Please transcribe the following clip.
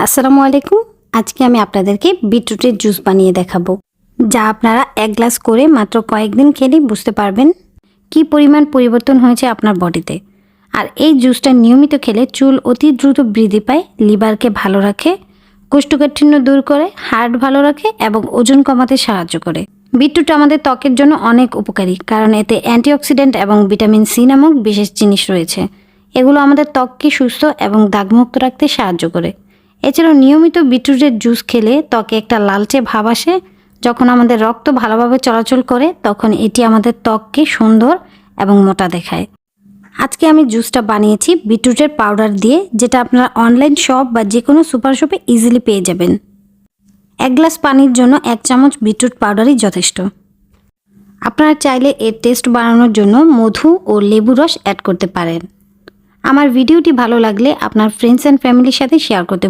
আসসালামু আলাইকুম। আজকে আমি আপনাদেরকে বিটরুটের জুস বানিয়ে দেখাবো, যা আপনারা 1 গ্লাস করে মাত্র কয়েকদিন খেলেই বুঝতে পারবেন কি পরিমাণ পরিবর্তন হয়েছে আপনার বডিতে। আর এই জুসটা নিয়মিত খেলে চুল অতি দ্রুত বৃদ্ধি পায়, লিভারকে ভালো রাখে, কোষ্ঠকাঠিন্য দূর করে, হার্ট ভালো রাখে এবং ওজন কমাতে সাহায্য করে। বিটরুট আমাদের ত্বকের জন্য অনেক উপকারী, কারণ এতে অ্যান্টিঅক্সিডেন্ট এবং ভিটামিন সি নামক বিশেষ জিনিস রয়েছে। এগুলো আমাদের ত্বককে সুস্থ এবং দাগমুক্ত রাখতে সাহায্য করে। এছাড়াও নিয়মিত বিটরুটের জুস খেলে ত্বকে একটা লালচে ভাব আসে। যখন আমাদের রক্ত ভালোভাবে চলাচল করে তখন এটি আমাদের ত্বককে সুন্দর এবং মোটা দেখায়। আজকে আমি জুসটা বানিয়েছি বিটরুটের পাউডার দিয়ে, যেটা আপনারা অনলাইন শপ বা যে কোনো সুপার শপে ইজিলি পেয়ে যাবেন। 1 গ্লাস পানির জন্য 1 চামচ বিটরুট পাউডারই যথেষ্ট। আপনারা চাইলে এর টেস্ট বাড়ানোর জন্য মধু ও লেবু রস অ্যাড করতে পারেন। আমার ভিডিওটি ভালো লাগলে আপনার ফ্রেন্ডস অ্যান্ড ফ্যামিলির সাথে শেয়ার করতে